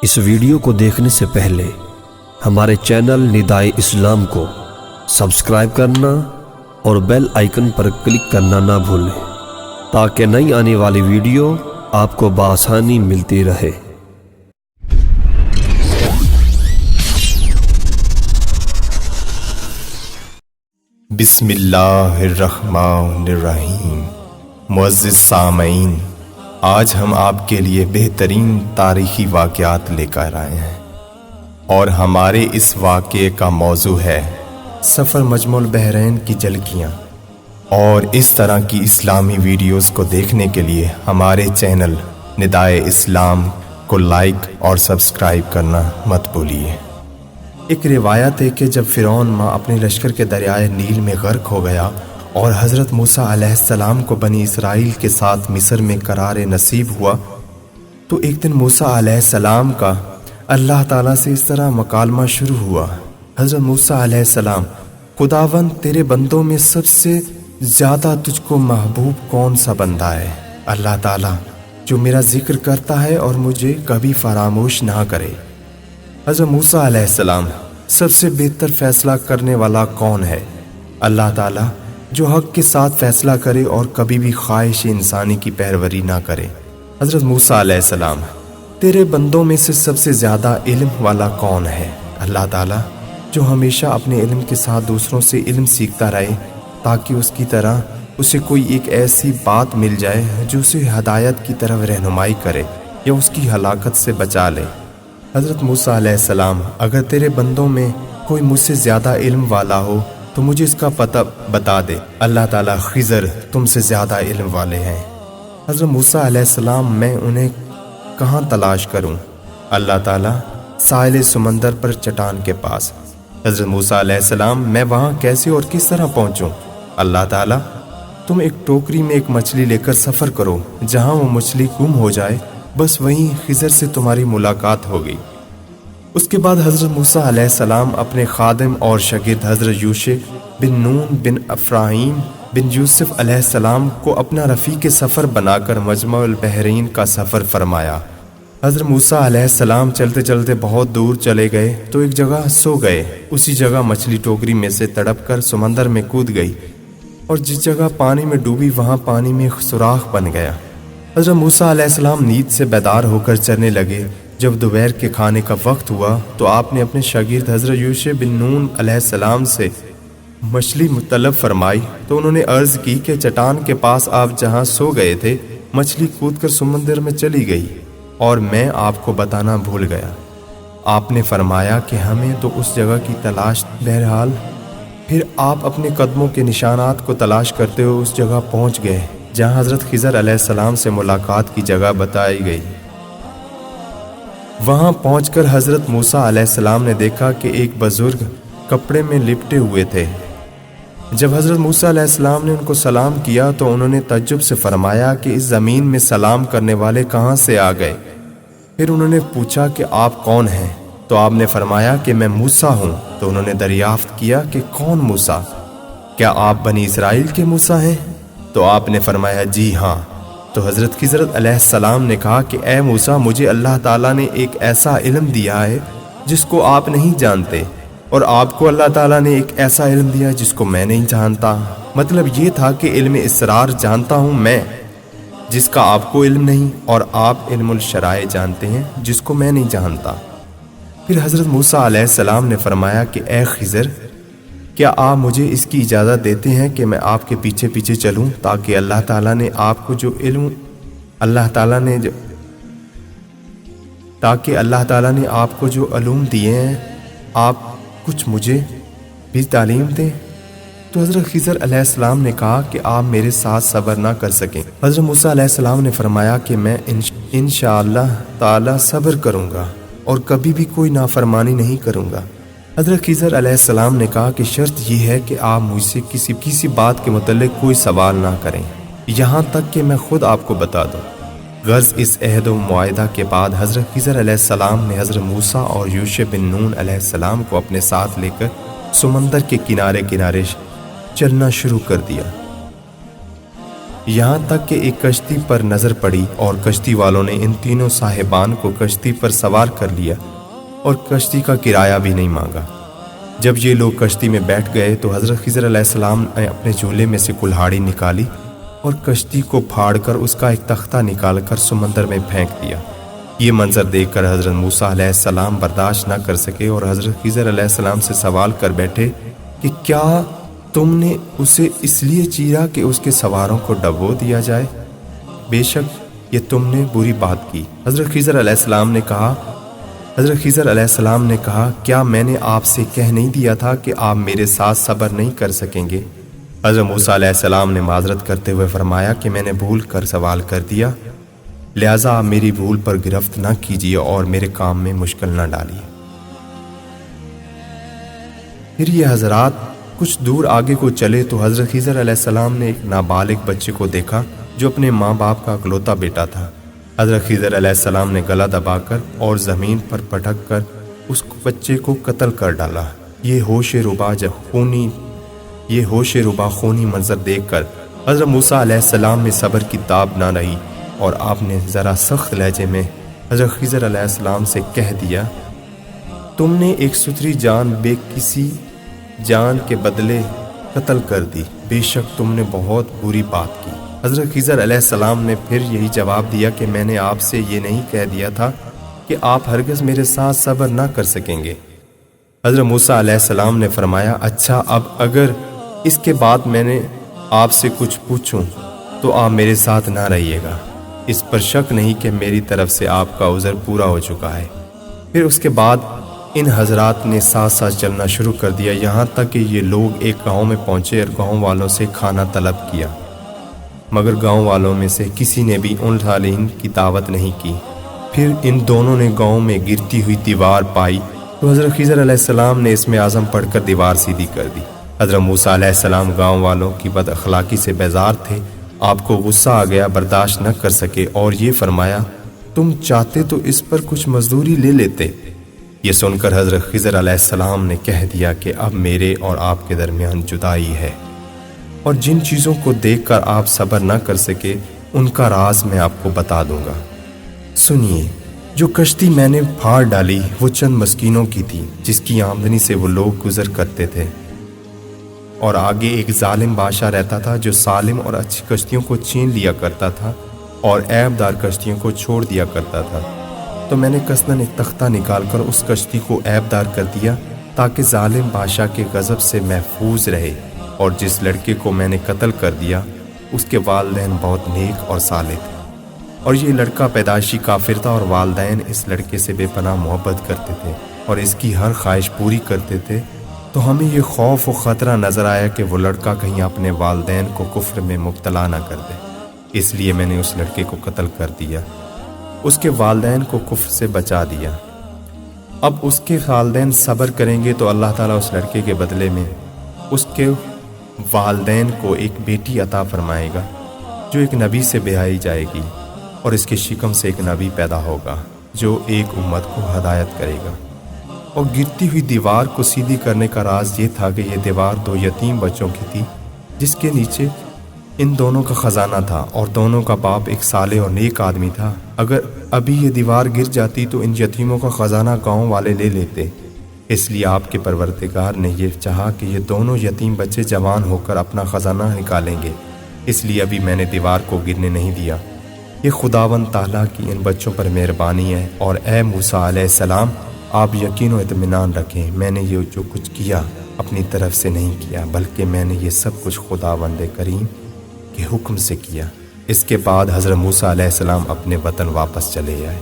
اس video کو دیکھنے سے پہلے ہمارے چینل ندائے اسلام کو سبسکرائب کرنا اور بیل آئیکن پر کلک کرنا نہ بھولیں تاکہ نئی آنے والی ویڈیو آپ کو بآسانی ملتی رہے۔ بسم اللہ الرحمن الرحیم۔ معزز سامعین، آج ہم آپ کے لیے بہترین تاریخی واقعات لے کر آئے ہیں اور ہمارے اس واقعے کا موضوع ہے سفر مجمع البحرین کی جھلکیاں۔ اور اس طرح کی اسلامی ویڈیوز کو دیکھنے کے لیے ہمارے چینل ندائے اسلام کو لائک اور سبسکرائب کرنا مت بھولیے۔ ایک روایت ہے کہ جب فرعون ماں اپنے لشکر کے دریائے نیل میں غرق ہو گیا اور حضرت موسیٰ علیہ السلام کو بنی اسرائیل کے ساتھ مصر میں قرار نصیب ہوا، تو ایک دن موسیٰ علیہ السلام کا اللہ تعالیٰ سے اس طرح مکالمہ شروع ہوا۔ حضرت موسیٰ علیہ السلام: خداوند، تیرے بندوں میں سب سے زیادہ تجھ کو محبوب کون سا بندہ ہے؟ اللہ تعالیٰ جو میرا ذکر کرتا ہے اور مجھے کبھی فراموش نہ کرے۔ حضرت موسیٰ علیہ السلام: سب سے بہتر فیصلہ کرنے والا کون ہے؟ اللہ تعالیٰ جو حق کے ساتھ فیصلہ کرے اور کبھی بھی خواہش انسانی کی پیروی نہ کرے۔ حضرت موسیٰ علیہ السلام: تیرے بندوں میں سے سب سے زیادہ علم والا کون ہے؟ اللہ تعالیٰ جو ہمیشہ اپنے علم کے ساتھ دوسروں سے علم سیکھتا رہے تاکہ اس کی طرح اسے کوئی ایک ایسی بات مل جائے جو اسے ہدایت کی طرف رہنمائی کرے یا اس کی ہلاکت سے بچا لے۔ حضرت موسیٰ علیہ السلام: اگر تیرے بندوں میں کوئی مجھ سے زیادہ علم والا ہو تو مجھے اس کا پتہ بتا دے۔ اللہ تعالیٰ: خضر تم سے زیادہ علم والے ہیں۔ حضرت موسیٰ علیہ السلام: میں انہیں کہاں تلاش کروں؟ اللہ تعالیٰ: ساحل سمندر پر چٹان کے پاس۔ حضرت موسیٰ علیہ السلام: میں وہاں کیسے اور کس طرح پہنچوں؟ اللہ تعالیٰ: تم ایک ٹوکری میں ایک مچھلی لے کر سفر کرو، جہاں وہ مچھلی گم ہو جائے بس وہیں خضر سے تمہاری ملاقات ہوگی۔ اس کے بعد حضرت موسیٰ علیہ السلام اپنے خادم اور شاگرد حضرت یوشع بن نون بن افراہیم بن یوسف علیہ السلام کو اپنا رفیق سفر بنا کر مجمع البحرین کا سفر فرمایا۔ حضرت موسیٰ علیہ السلام چلتے چلتے بہت دور چلے گئے تو ایک جگہ سو گئے۔ اسی جگہ مچھلی ٹوکری میں سے تڑپ کر سمندر میں کود گئی اور جس جگہ پانی میں ڈوبی وہاں پانی میں سوراخ بن گیا۔ حضرت موسیٰ علیہ السلام نیند سے بیدار ہو کر چلنے لگے۔ جب دوپہر کے کھانے کا وقت ہوا تو آپ نے اپنے شاگرد حضرت یوشع بن نون علیہ السلام سے مچھلی طلب فرمائی تو انہوں نے عرض کی کہ چٹان کے پاس آپ جہاں سو گئے تھے مچھلی کود کر سمندر میں چلی گئی اور میں آپ کو بتانا بھول گیا۔ آپ نے فرمایا کہ ہمیں تو اس جگہ کی تلاش۔ بہرحال پھر آپ اپنے قدموں کے نشانات کو تلاش کرتے ہوئے اس جگہ پہنچ گئے جہاں حضرت خضر علیہ السلام سے ملاقات کی جگہ بتائی گئی۔ وہاں پہنچ کر حضرت موسیٰ علیہ السلام نے دیکھا کہ ایک بزرگ کپڑے میں لپٹے ہوئے تھے۔ جب حضرت موسیٰ علیہ السلام نے ان کو سلام کیا تو انہوں نے تعجب سے فرمایا کہ اس زمین میں سلام کرنے والے کہاں سے آ گئے؟ پھر انہوں نے پوچھا کہ آپ کون ہیں؟ تو آپ نے فرمایا کہ میں موسیٰ ہوں۔ تو انہوں نے دریافت کیا کہ کون موسیٰ؟ کیا آپ بنی اسرائیل کے موسیٰ ہیں؟ تو آپ نے فرمایا جی ہاں۔ تو حضرت خضر علیہ السلام نے کہا کہ اے موسیٰ، مجھے اللہ تعالیٰ نے ایک ایسا علم دیا ہے جس کو آپ نہیں جانتے، اور آپ کو اللہ تعالیٰ نے ایک ایسا علم دیا جس کو میں نہیں جانتا۔ مطلب یہ تھا کہ علم اسرار جانتا ہوں میں جس کا آپ کو علم نہیں، اور آپ علم الشرائع جانتے ہیں جس کو میں نہیں جانتا۔ پھر حضرت موسیٰ علیہ السلام نے فرمایا کہ اے خضر، کیا آپ مجھے اس کی اجازت دیتے ہیں کہ میں آپ کے پیچھے پیچھے چلوں تاکہ اللہ تعالیٰ نے آپ کو جو علوم دیے ہیں آپ کچھ مجھے بھی تعلیم دیں؟ تو حضرت خضر علیہ السلام نے کہا کہ آپ میرے ساتھ صبر نہ کر سکیں۔ حضرت موسیٰ علیہ السلام نے فرمایا کہ میں انشاءاللہ تعالیٰ صبر کروں گا اور کبھی بھی کوئی نافرمانی نہیں کروں گا۔ حضرت خضر علیہ السلام نے کہا کہ شرط یہ ہے کہ آپ مجھ سے کسی بات کے متعلق کوئی سوال نہ کریں یہاں تک کہ میں خود آپ کو بتا دوں۔ غرض اس عہد و معاہدہ کے بعد حضرت خضر علیہ السلام نے حضرت موسیٰ اور یوشع بن نون علیہ السلام کو اپنے ساتھ لے کر سمندر کے کنارے کنارے چلنا شروع کر دیا۔ یہاں تک کہ ایک کشتی پر نظر پڑی اور کشتی والوں نے ان تینوں صاحبان کو کشتی پر سوار کر لیا اور کشتی کا کرایہ بھی نہیں مانگا۔ جب یہ لوگ کشتی میں بیٹھ گئے تو حضرت خضر علیہ السلام نے اپنے جھولے میں سے کلہاڑی نکالی اور کشتی کو پھاڑ کر اس کا ایک تختہ نکال کر سمندر میں پھینک دیا۔ یہ منظر دیکھ کر حضرت موسیٰ علیہ السلام برداشت نہ کر سکے اور حضرت خضر علیہ السلام سے سوال کر بیٹھے کہ کیا تم نے اسے اس لیے چیرا کہ اس کے سواروں کو ڈبو دیا جائے؟ بے شک یہ تم نے بری بات کی۔ حضرت خضر علیہ السلام نے کہا کیا میں نے آپ سے کہہ نہیں دیا تھا کہ آپ میرے ساتھ صبر نہیں کر سکیں گے؟ حضرت موسیٰ علیہ السلام نے معذرت کرتے ہوئے فرمایا کہ میں نے بھول کر سوال کر دیا، لہٰذا آپ میری بھول پر گرفت نہ کیجیے اور میرے کام میں مشکل نہ ڈالیے۔ پھر یہ حضرات کچھ دور آگے کو چلے تو حضرت خضر علیہ السلام نے ایک نابالغ بچے کو دیکھا جو اپنے ماں باپ کا اکلوتا بیٹا تھا۔ حضرت خضر علیہ السلام نے گلا دبا کر اور زمین پر پٹک کر اس بچے کو قتل کر ڈالا۔ یہ ہوش ربا خونی منظر دیکھ کر حضرت موسیٰ علیہ السلام میں صبر کی تاب نہ رہی اور آپ نے ذرا سخت لہجے میں حضرت خضر علیہ السلام سے کہہ دیا، تم نے ایک ستھری جان بے کسی جان کے بدلے قتل کر دی، بے شک تم نے بہت بری بات کی۔ حضرت خضر علیہ السلام نے پھر یہی جواب دیا کہ میں نے آپ سے یہ نہیں کہہ دیا تھا کہ آپ ہرگز میرے ساتھ صبر نہ کر سکیں گے؟ حضرت موسیٰ علیہ السلام نے فرمایا، اچھا اب اگر اس کے بعد میں نے آپ سے کچھ پوچھوں تو آپ میرے ساتھ نہ رہیے گا، اس پر شک نہیں کہ میری طرف سے آپ کا عذر پورا ہو چکا ہے۔ پھر اس کے بعد ان حضرات نے ساتھ ساتھ چلنا شروع کر دیا، یہاں تک کہ یہ لوگ ایک گاؤں میں پہنچے اور گاؤں والوں سے کھانا طلب کیا، مگر گاؤں والوں میں سے کسی نے بھی ان صالحین کی دعوت نہیں کی۔ پھر ان دونوں نے گاؤں میں گرتی ہوئی دیوار پائی تو حضرت خضر علیہ السلام نے اسم اعظم پڑھ کر دیوار سیدھی کر دی۔ حضرت موسیٰ علیہ السلام گاؤں والوں کی بد اخلاقی سے بیزار تھے، آپ کو غصہ آ گیا، برداشت نہ کر سکے اور یہ فرمایا، تم چاہتے تو اس پر کچھ مزدوری لے لیتے۔ یہ سن کر حضرت خضر علیہ السلام نے کہہ دیا کہ اب میرے اور آپ کے درمیان جدائی ہے، اور جن چیزوں کو دیکھ کر آپ صبر نہ کر سکے ان کا راز میں آپ کو بتا دوں گا۔ سنیے، جو کشتی میں نے پھاڑ ڈالی وہ چند مسکینوں کی تھی جس کی آمدنی سے وہ لوگ گزر کرتے تھے، اور آگے ایک ظالم بادشاہ رہتا تھا جو سالم اور اچھی کشتیوں کو چھین لیا کرتا تھا اور عیب دار کشتیوں کو چھوڑ دیا کرتا تھا۔ تو میں نے قصداً ایک تختہ نکال کر اس کشتی کو عیب دار کر دیا تاکہ ظالم بادشاہ کے غضب سے محفوظ رہے، اور جس لڑکے کو میں نے قتل کر دیا اس کے والدین بہت نیک اور صالح تھے، اور یہ لڑکا پیدائشی کافر تھا، اور والدین اس لڑکے سے بے پناہ محبت کرتے تھے اور اس کی ہر خواہش پوری کرتے تھے۔ تو ہمیں یہ خوف و خطرہ نظر آیا کہ وہ لڑکا کہیں اپنے والدین کو کفر میں مبتلا نہ کر دے، اس لیے میں نے اس لڑکے کو قتل کر دیا، اس کے والدین کو کفر سے بچا دیا۔ اب اس کے والدین صبر کریں گے تو اللہ تعالیٰ اس لڑکے کے بدلے میں اس کے والدین کو ایک بیٹی عطا فرمائے گا جو ایک نبی سے بیائی جائے گی، اور اس کے شکم سے ایک نبی پیدا ہوگا جو ایک امت کو ہدایت کرے گا۔ اور گرتی ہوئی دیوار کو سیدھی کرنے کا راز یہ تھا کہ یہ دیوار دو یتیم بچوں کی تھی جس کے نیچے ان دونوں کا خزانہ تھا، اور دونوں کا باپ ایک صالح اور نیک آدمی تھا۔ اگر ابھی یہ دیوار گر جاتی تو ان یتیموں کا خزانہ گاؤں والے لے لیتے، اس لیے آپ کے پروردگار نے یہ چاہا کہ یہ دونوں یتیم بچے جوان ہو کر اپنا خزانہ نکالیں گے، اس لیے ابھی میں نے دیوار کو گرنے نہیں دیا۔ یہ خداوند تعالیٰ کی ان بچوں پر مہربانی ہے، اور اے موسیٰ علیہ السلام آپ یقین و اطمینان رکھیں، میں نے یہ جو کچھ کیا اپنی طرف سے نہیں کیا، بلکہ میں نے یہ سب کچھ خداوند کریم کے حکم سے کیا۔ اس کے بعد حضرت موسیٰ علیہ السلام اپنے وطن واپس چلے آئے۔